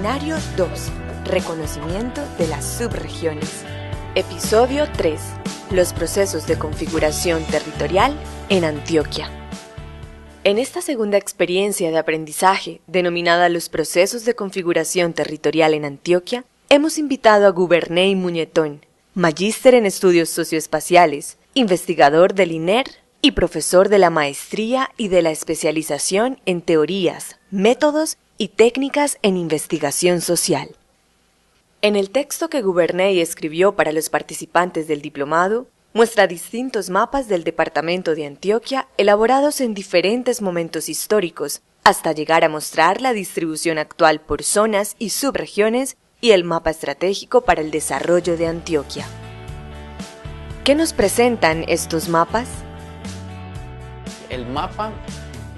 Escenario 2. Reconocimiento de las subregiones. Episodio 3. Los procesos de configuración territorial en Antioquia. En esta segunda experiencia de aprendizaje, denominada los procesos de configuración territorial en Antioquia, hemos invitado a Guberney Muñetón, magíster en estudios socioespaciales, investigador del INER y profesor de la maestría y de la especialización en teorías, métodos y técnicas en investigación social. En el texto que Guberney escribió para los participantes del diplomado, muestra distintos mapas del departamento de Antioquia elaborados en diferentes momentos históricos, hasta llegar a mostrar la distribución actual por zonas y subregiones y el mapa estratégico para el desarrollo de Antioquia. ¿Qué nos presentan estos mapas? El mapa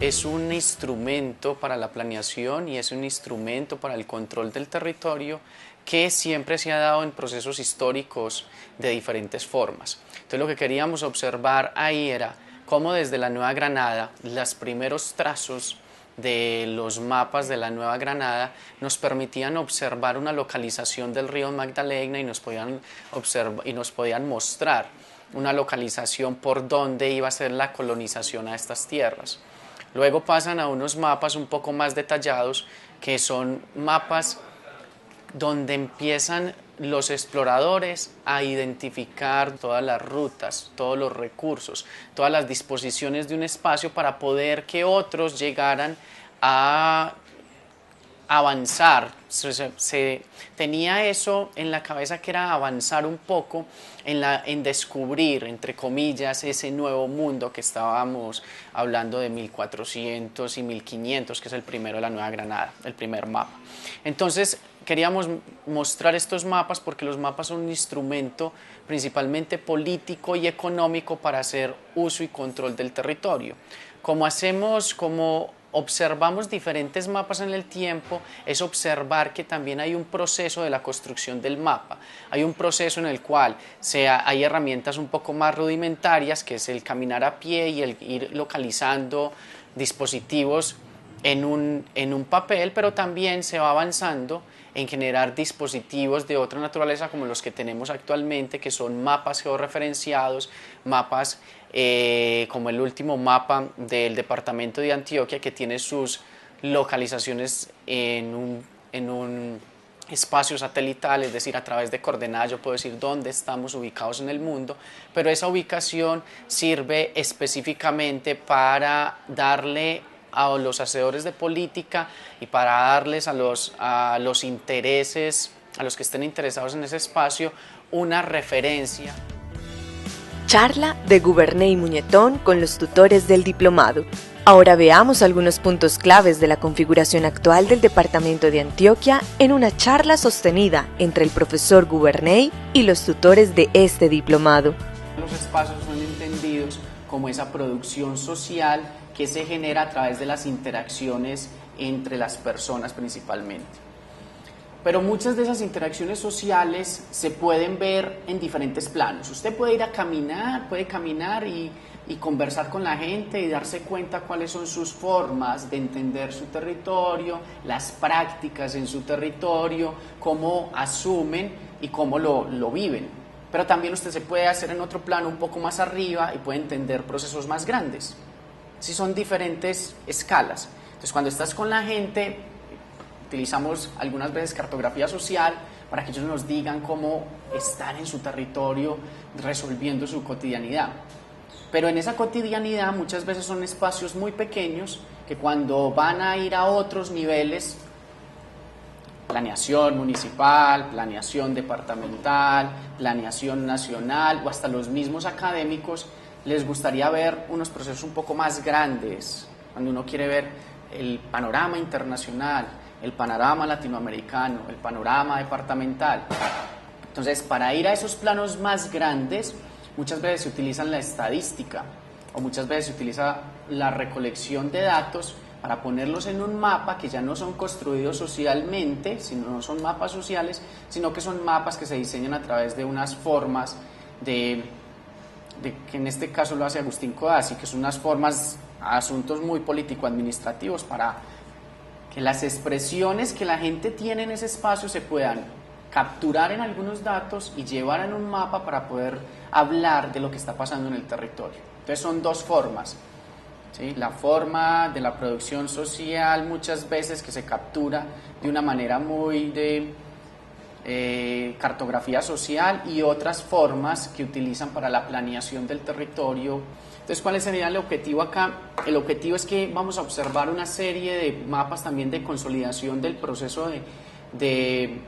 es un instrumento para la planeación y es un instrumento para el control del territorio que siempre se ha dado en procesos históricos de diferentes formas. Entonces lo que queríamos observar ahí era cómo desde la Nueva Granada los primeros trazos de los mapas de la Nueva Granada nos permitían observar una localización del río Magdalena y nos podían mostrar una localización por donde iba a ser la colonización a estas tierras. Luego pasan a unos mapas un poco más detallados, que son mapas donde empiezan los exploradores a identificar todas las rutas, todos los recursos, todas las disposiciones de un espacio para poder que otros llegaran a avanzar. Se tenía eso en la cabeza, que era avanzar un poco en descubrir, entre comillas, ese nuevo mundo que estábamos hablando de 1400 y 1500, que es el primero de la Nueva Granada, el primer mapa. Entonces queríamos mostrar estos mapas porque los mapas son un instrumento principalmente político y económico para hacer uso y control del territorio. Como observamos diferentes mapas en el tiempo, es observar que también hay un proceso de la construcción del mapa. Hay un proceso en el cual hay herramientas un poco más rudimentarias, que es el caminar a pie y el ir localizando dispositivos en un papel, pero también se va avanzando en generar dispositivos de otra naturaleza como los que tenemos actualmente, que son mapas georreferenciados, mapas como el último mapa del departamento de Antioquia, que tiene sus localizaciones en un espacio satelital, es decir, a través de coordenadas yo puedo decir dónde estamos ubicados en el mundo, pero esa ubicación sirve específicamente para darle a los hacedores de política y para darles a los intereses, a los que estén interesados en ese espacio, una referencia. Charla de Guberney Muñetón con los tutores del diplomado. Ahora veamos algunos puntos claves de la configuración actual del departamento de Antioquia en una charla sostenida entre el profesor Guberney y los tutores de este diplomado. Los espacios son entendidos como esa producción social que se genera a través de las interacciones entre las personas principalmente. Pero muchas de esas interacciones sociales se pueden ver en diferentes planos. Usted puede ir a caminar, y conversar con la gente y darse cuenta cuáles son sus formas de entender su territorio, las prácticas en su territorio, cómo asumen y cómo lo viven. Pero también usted se puede hacer en otro plano un poco más arriba y puede entender procesos más grandes. Sí, son diferentes escalas. Entonces, cuando estás con la gente, utilizamos algunas veces cartografía social para que ellos nos digan cómo están en su territorio resolviendo su cotidianidad. Pero en esa cotidianidad muchas veces son espacios muy pequeños que cuando van a ir a otros niveles, planeación municipal, planeación departamental, planeación nacional o hasta los mismos académicos, les gustaría ver unos procesos un poco más grandes, cuando uno quiere ver el panorama internacional, el panorama latinoamericano, el panorama departamental. Entonces, para ir a esos planos más grandes, muchas veces se utiliza la estadística o muchas veces se utiliza la recolección de datos para ponerlos en un mapa que ya no son construidos socialmente, no son mapas sociales, sino que son mapas que se diseñan a través de unas formas que en este caso lo hace Agustín Codazzi, que son unas formas, asuntos muy político-administrativos para que las expresiones que la gente tiene en ese espacio se puedan capturar en algunos datos y llevar en un mapa para poder hablar de lo que está pasando en el territorio. Entonces son dos formas, ¿sí? La forma de la producción social muchas veces que se captura de una manera muy de cartografía social, y otras formas que utilizan para la planeación del territorio. Entonces, ¿cuál sería el objetivo acá? El objetivo es que vamos a observar una serie de mapas también de consolidación del proceso de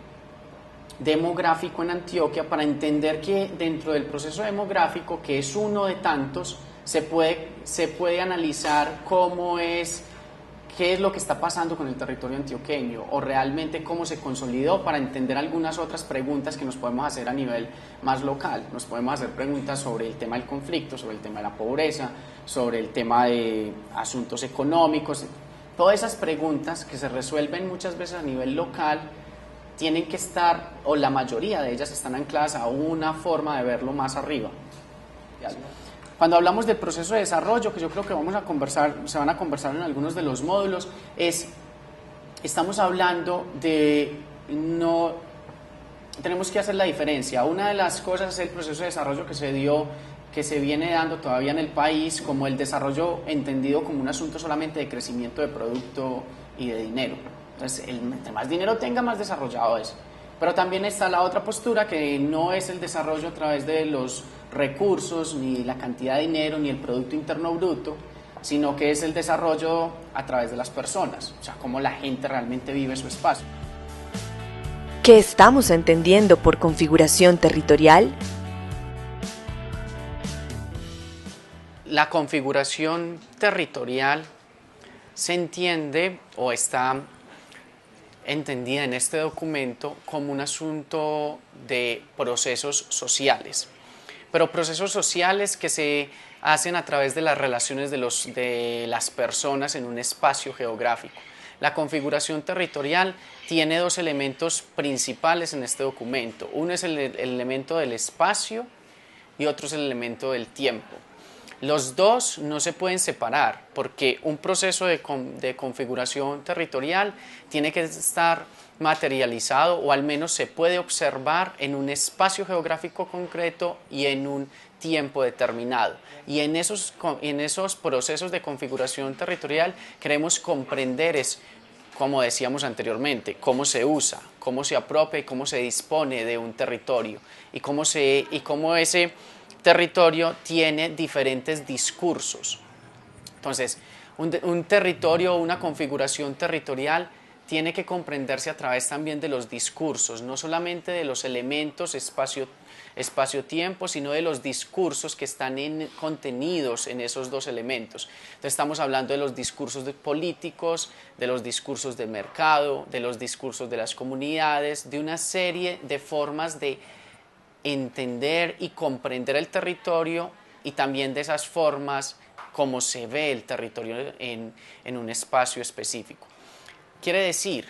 demográfico en Antioquia, para entender que dentro del proceso demográfico, que es uno de tantos, se puede analizar qué es lo que está pasando con el territorio antioqueño, o realmente cómo se consolidó, para entender algunas otras preguntas que nos podemos hacer a nivel más local. Nos podemos hacer preguntas sobre el tema del conflicto, sobre el tema de la pobreza, sobre el tema de asuntos económicos. Todas esas preguntas que se resuelven muchas veces a nivel local tienen que estar, o la mayoría de ellas están ancladas a una forma de verlo más arriba. Cuando hablamos del proceso de desarrollo, que yo creo que se van a conversar en algunos de los módulos, estamos hablando tenemos que hacer la diferencia. Una de las cosas es el proceso de desarrollo que se viene dando todavía en el país, como el desarrollo entendido como un asunto solamente de crecimiento de producto y de dinero. Entonces, entre más dinero tenga, más desarrollado es. Pero también está la otra postura, que no es el desarrollo a través de los recursos, ni la cantidad de dinero, ni el Producto Interno Bruto, sino que es el desarrollo a través de las personas, o sea, cómo la gente realmente vive su espacio. ¿Qué estamos entendiendo por configuración territorial? La configuración territorial se entiende, o está entendida en este documento, como un asunto de procesos sociales, pero procesos sociales que se hacen a través de las relaciones de las personas en un espacio geográfico. La configuración territorial tiene dos elementos principales en este documento. Uno es el elemento del espacio y otro es el elemento del tiempo. Los dos no se pueden separar, porque un proceso de configuración territorial tiene que estar materializado, o al menos se puede observar en un espacio geográfico concreto y en un tiempo determinado. Y en esos procesos de configuración territorial queremos comprender, como decíamos anteriormente, cómo se usa, cómo se apropia y cómo se dispone de un territorio, y cómo ese territorio tiene diferentes discursos. Entonces, un territorio o una configuración territorial tiene que comprenderse a través también de los discursos, no solamente de los elementos espacio-tiempo, sino de los discursos que están contenidos en esos dos elementos. Entonces estamos hablando de los discursos políticos, de los discursos de mercado, de los discursos de las comunidades, de una serie de formas de entender y comprender el territorio, y también de esas formas como se ve el territorio en un espacio específico. Quiere decir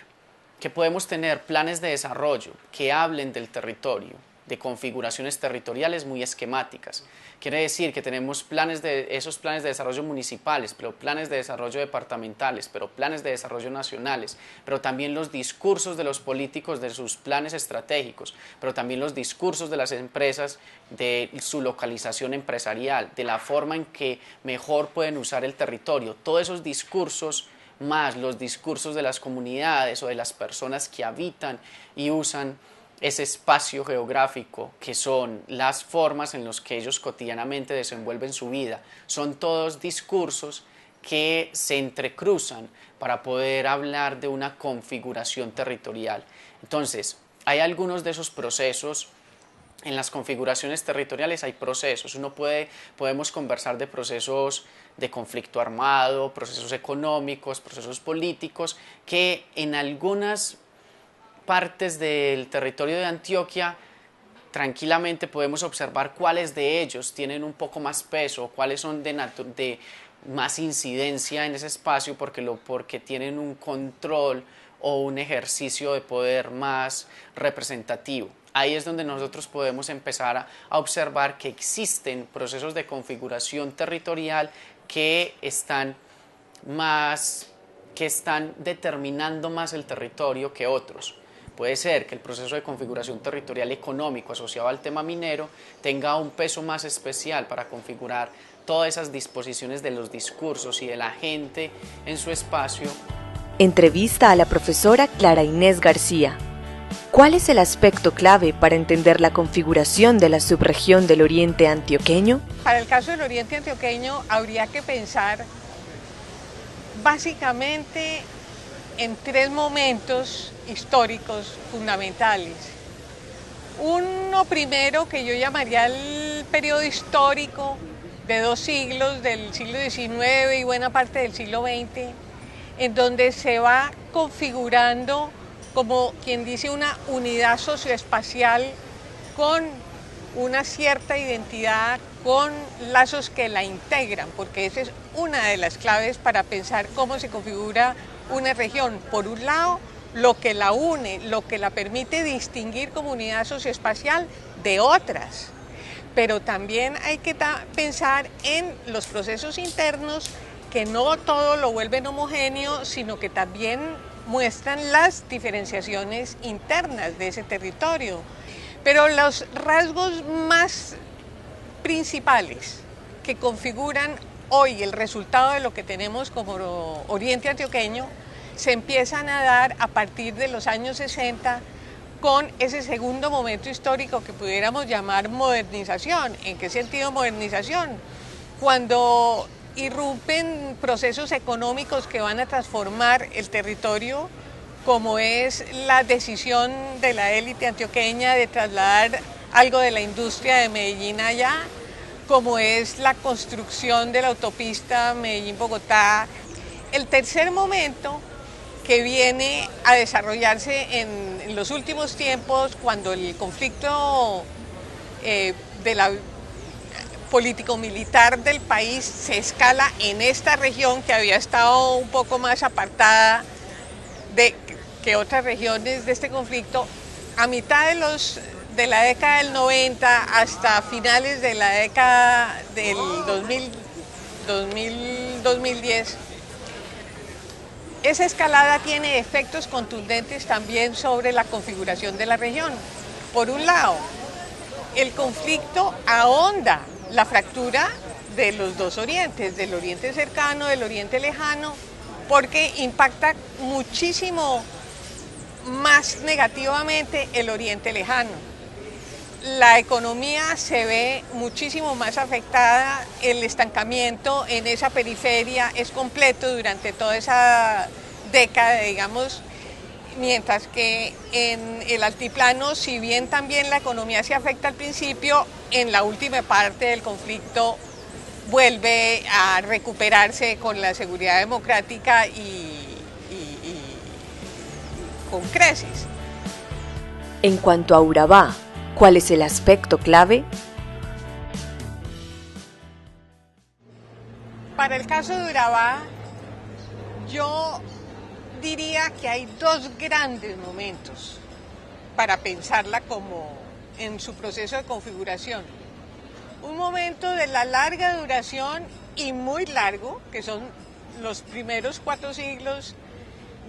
que podemos tener planes de desarrollo que hablen del territorio, de configuraciones territoriales muy esquemáticas. Quiere decir que tenemos esos planes de desarrollo municipales, pero planes de desarrollo departamentales, pero planes de desarrollo nacionales, pero también los discursos de los políticos de sus planes estratégicos, pero también los discursos de las empresas de su localización empresarial, de la forma en que mejor pueden usar el territorio. Todos esos discursos, más los discursos de las comunidades o de las personas que habitan y usan ese espacio geográfico, que son las formas en las que ellos cotidianamente desenvuelven su vida, son todos discursos que se entrecruzan para poder hablar de una configuración territorial. Entonces, hay algunos de esos procesos. En las configuraciones territoriales hay procesos. Podemos conversar de procesos de conflicto armado, procesos económicos, procesos políticos, que en algunas partes del territorio de Antioquia tranquilamente podemos observar cuáles de ellos tienen un poco más peso, cuáles son de más incidencia en ese espacio, porque tienen un control o un ejercicio de poder más representativo. Ahí es donde nosotros podemos empezar a observar que existen procesos de configuración territorial que están más que están determinando más el territorio que otros. Puede ser que el proceso de configuración territorial económico asociado al tema minero tenga un peso más especial para configurar todas esas disposiciones de los discursos y de la gente en su espacio. Entrevista a la profesora Clara Inés García. ¿Cuál es el aspecto clave para entender la configuración de la subregión del Oriente Antioqueño? Para el caso del Oriente Antioqueño habría que pensar básicamente en tres momentos históricos fundamentales. Uno primero que yo llamaría el periodo histórico de 2 siglos, del siglo XIX y buena parte del siglo XX, en donde se va configurando como quien dice una unidad socioespacial con una cierta identidad, con lazos que la integran, porque esa es una de las claves para pensar cómo se configura una región. Por un lado, lo que la une, lo que la permite distinguir como unidad socioespacial de otras. Pero también hay que pensar en los procesos internos, que no todo lo vuelven homogéneo, sino que también muestran las diferenciaciones internas de ese territorio. Pero los rasgos más principales que configuran hoy el resultado de lo que tenemos como Oriente Antioqueño se empiezan a dar a partir de los años 60 con ese segundo momento histórico que pudiéramos llamar modernización. ¿En qué sentido modernización? Cuando irrumpen procesos económicos que van a transformar el territorio, como es la decisión de la élite antioqueña de trasladar algo de la industria de Medellín allá, como es la construcción de la autopista Medellín-Bogotá. El tercer momento que viene a desarrollarse en los últimos tiempos, cuando el conflicto de la político-militar del país se escala en esta región que había estado un poco más apartada que otras regiones de este conflicto, a mitad de la década del 90 hasta finales de la década del 2010, esa escalada tiene efectos contundentes también sobre la configuración de la región. Por un lado, el conflicto ahonda la fractura de los dos orientes, del oriente cercano, del oriente lejano, porque impacta muchísimo más negativamente el oriente lejano. La economía se ve muchísimo más afectada, el estancamiento en esa periferia es completo durante toda esa década, digamos, mientras que en el altiplano, si bien también la economía se afecta al principio, en la última parte del conflicto vuelve a recuperarse con la seguridad democrática y con creces. En cuanto a Urabá, ¿cuál es el aspecto clave? Para el caso de Urabá, yo diría que hay dos grandes momentos para pensarla como en su proceso de configuración. Un momento de la larga duración y muy largo, que son los primeros 4 siglos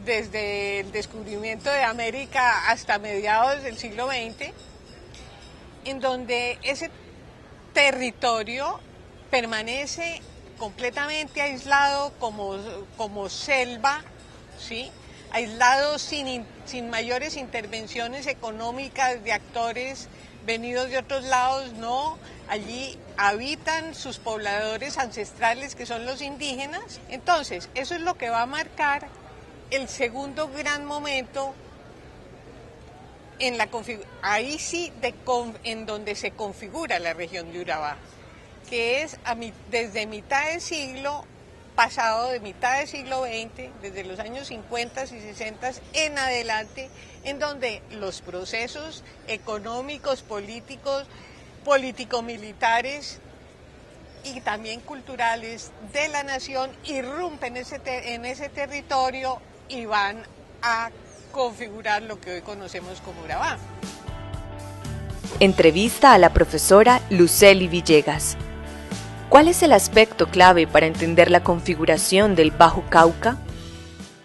desde el descubrimiento de América hasta mediados del siglo XX, en donde ese territorio permanece completamente aislado como selva, ¿sí? Aislado sin mayores intervenciones económicas de actores venidos de otros lados, no, allí habitan sus pobladores ancestrales que son los indígenas. Entonces, eso es lo que va a marcar el segundo gran momento en ahí sí en donde se configura la región de Urabá, que es desde mitad del siglo pasado, de mitad del siglo XX, desde los años 50 y 60 en adelante, en donde los procesos económicos, políticos, político-militares y también culturales de la nación irrumpen en ese territorio y van a configurar lo que hoy conocemos como Urabá. Entrevista a la profesora Lucely Villegas. ¿Cuál es el aspecto clave para entender la configuración del Bajo Cauca?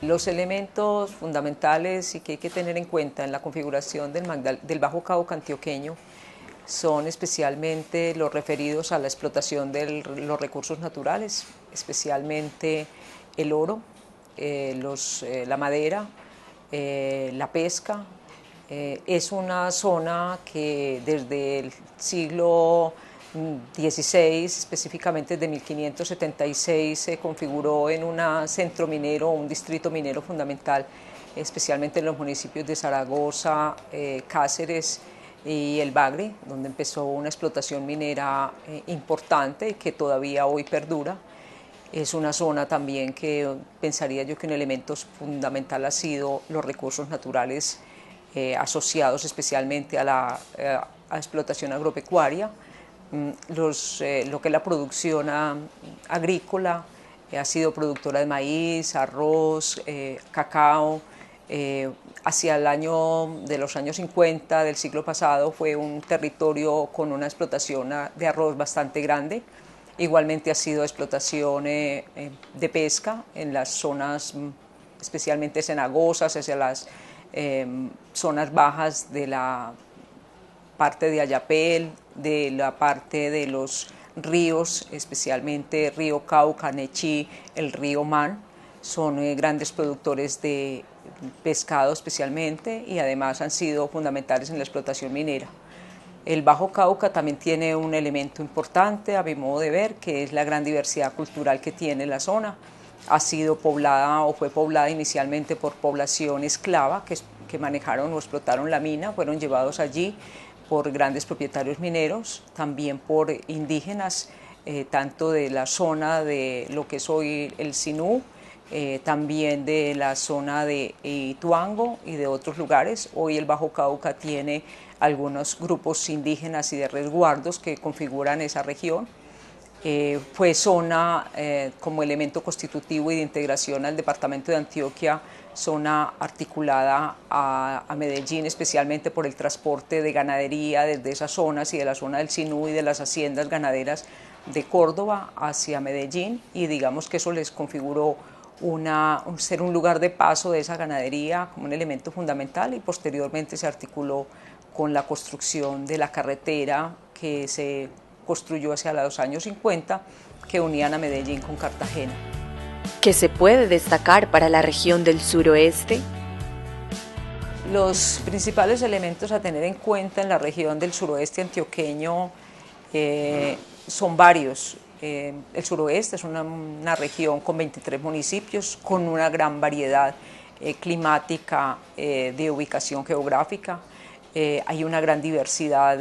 Los elementos fundamentales y que hay que tener en cuenta en la configuración del Bajo Cauca antioqueño son especialmente los referidos a la explotación de los recursos naturales, especialmente el oro, la madera, la pesca. Es una zona que desde el siglo XVI, específicamente desde 1576, se configuró en un centro minero, un distrito minero fundamental, especialmente en los municipios de Zaragoza, Cáceres y El Bagre, donde empezó una explotación minera importante que todavía hoy perdura. Es una zona también que pensaría yo que un elemento fundamental ha sido los recursos naturales asociados especialmente a la explotación agropecuaria. Lo que es la producción agrícola, ha sido productora de maíz, arroz, cacao. Hacia el de los años 50 del siglo pasado fue un territorio con una explotación de arroz bastante grande. Igualmente ha sido explotación de pesca en las zonas especialmente cenagosas, hacia las zonas bajas de la parte de Ayapel, de la parte de los ríos, especialmente río Cauca, Nechí, el río Man. Son grandes productores de pescado especialmente y además han sido fundamentales en la explotación minera. El Bajo Cauca también tiene un elemento importante, a mi modo de ver, que es la gran diversidad cultural que tiene la zona. Ha sido poblada o fue poblada inicialmente por población esclava que manejaron o explotaron la mina, fueron llevados allí por grandes propietarios mineros, también por indígenas, tanto de la zona de lo que es hoy el Sinú, también de la zona de Ituango y de otros lugares. Hoy el Bajo Cauca tiene algunos grupos indígenas y de resguardos que configuran esa región. Fue zona como elemento constitutivo y de integración al departamento de Antioquia, zona articulada a Medellín, especialmente por el transporte de ganadería desde esas zonas y de la zona del Sinú y de las haciendas ganaderas de Córdoba hacia Medellín, y digamos que eso les configuró ser un lugar de paso de esa ganadería como un elemento fundamental, y posteriormente se articuló con la construcción de la carretera que se construyó hacia los años 50, que unían a Medellín con Cartagena. ¿Qué se puede destacar para la región del suroeste? Los principales elementos a tener en cuenta en la región del suroeste antioqueño son varios. El suroeste es una región con 23 municipios, con una gran variedad climática de ubicación geográfica. Hay una gran diversidad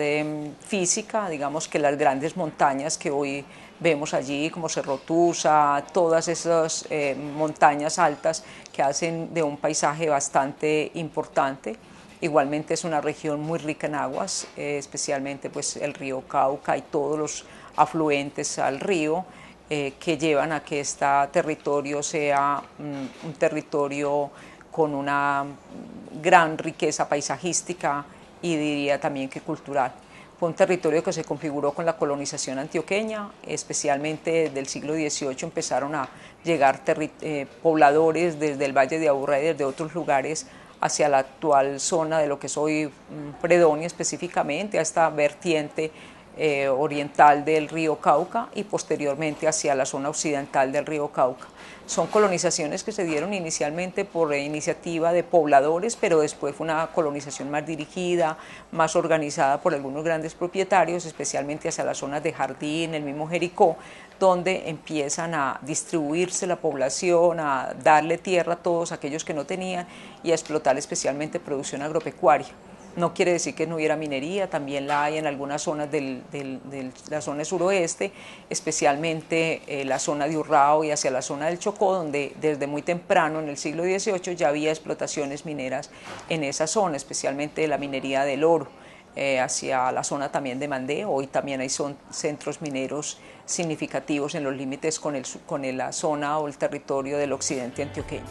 física, digamos que las grandes montañas que hoy vemos allí, como Cerro Tusa, todas esas montañas altas que hacen de un paisaje bastante importante. Igualmente es una región muy rica en aguas, especialmente pues, el río Cauca y todos los afluentes al río que llevan a que este territorio sea un territorio con una gran riqueza paisajística y diría también que cultural. Fue un territorio que se configuró con la colonización antioqueña, especialmente del siglo XVIII empezaron a llegar pobladores desde el Valle de Aburrá y desde otros lugares hacia la actual zona de lo que es hoy Fredonia específicamente, a esta vertiente oriental del río Cauca y posteriormente hacia la zona occidental del río Cauca. Son colonizaciones que se dieron inicialmente por iniciativa de pobladores, pero después fue una colonización más dirigida, más organizada por algunos grandes propietarios, especialmente hacia las zonas de Jardín, el mismo Jericó, donde empiezan a distribuirse la población, a darle tierra a todos aquellos que no tenían y a explotar especialmente producción agropecuaria. No quiere decir que no hubiera minería, también la hay en algunas zonas de la zona suroeste, especialmente la zona de Urrao y hacia la zona del Chocó, donde desde muy temprano en el siglo XVIII ya había explotaciones mineras en esa zona, especialmente la minería del oro, hacia la zona también de Mandé. Hoy también hay centros mineros significativos en los límites con la zona o el territorio del occidente antioqueño.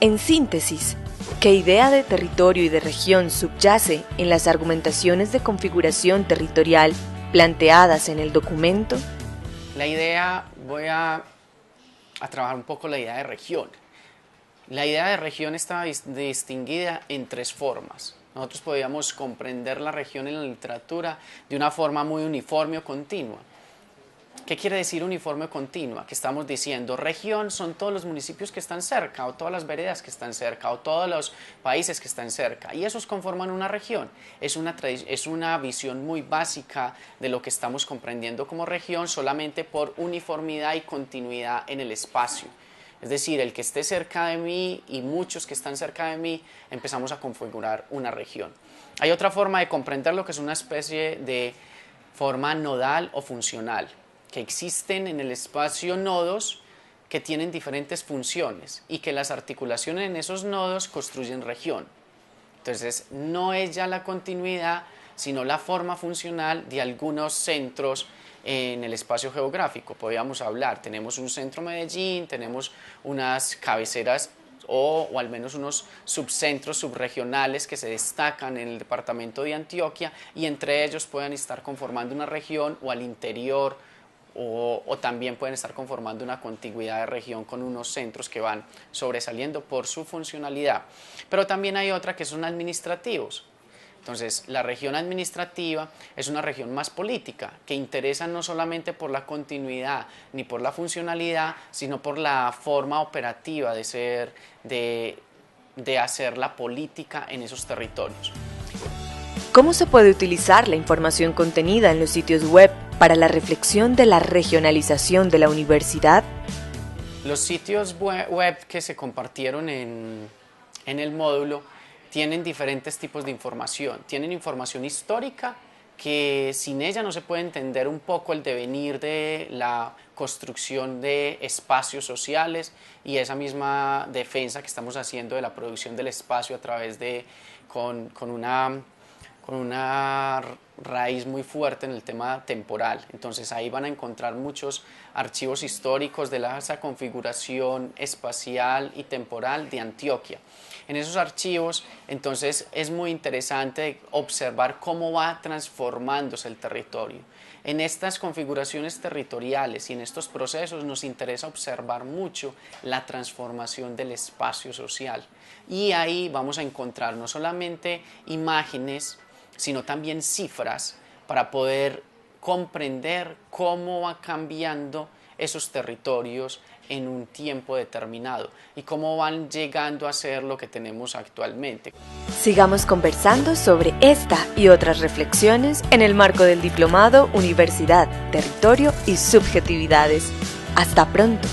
En síntesis, ¿qué idea de territorio y de región subyace en las argumentaciones de configuración territorial planteadas en el documento? La idea, voy a trabajar un poco la idea de región. La idea de región está distinguida en tres formas. Nosotros podíamos comprender la región en la literatura de una forma muy uniforme o continua. ¿Qué quiere decir uniforme o continua? Que estamos diciendo, región son todos los municipios que están cerca, o todas las veredas que están cerca, o todos los países que están cerca, y esos conforman una región. Es una visión muy básica de lo que estamos comprendiendo como región, solamente por uniformidad y continuidad en el espacio. Es decir, el que esté cerca de mí y muchos que están cerca de mí, empezamos a configurar una región. Hay otra forma de comprender lo que es una especie de forma nodal o funcional, que existen en el espacio nodos que tienen diferentes funciones y que las articulaciones en esos nodos construyen región. Entonces, no es ya la continuidad, sino la forma funcional de algunos centros en el espacio geográfico. Podríamos hablar, tenemos un centro Medellín, tenemos unas cabeceras o al menos unos subcentros subregionales que se destacan en el departamento de Antioquia y entre ellos pueden estar conformando una región o al interior o también pueden estar conformando una contigüidad de región con unos centros que van sobresaliendo por su funcionalidad. Pero también hay otra que son administrativos. Entonces, la región administrativa es una región más política, que interesa no solamente por la continuidad ni por la funcionalidad, sino por la forma operativa de hacer la política en esos territorios. ¿Cómo se puede utilizar la información contenida en los sitios web para la reflexión de la regionalización de la universidad? Los sitios web que se compartieron en el módulo tienen diferentes tipos de información. Tienen información histórica que sin ella no se puede entender un poco el devenir de la construcción de espacios sociales y esa misma defensa que estamos haciendo de la producción del espacio a través de con una raíz muy fuerte en el tema temporal. Entonces ahí van a encontrar muchos archivos históricos de esa configuración espacial y temporal de Antioquia. En esos archivos, entonces, es muy interesante observar cómo va transformándose el territorio. En estas configuraciones territoriales y en estos procesos nos interesa observar mucho la transformación del espacio social. Y ahí vamos a encontrar no solamente imágenes, sino también cifras para poder comprender cómo va cambiando esos territorios en un tiempo determinado y cómo van llegando a ser lo que tenemos actualmente. Sigamos conversando sobre esta y otras reflexiones en el marco del diplomado Universidad, Territorio y Subjetividades. Hasta pronto.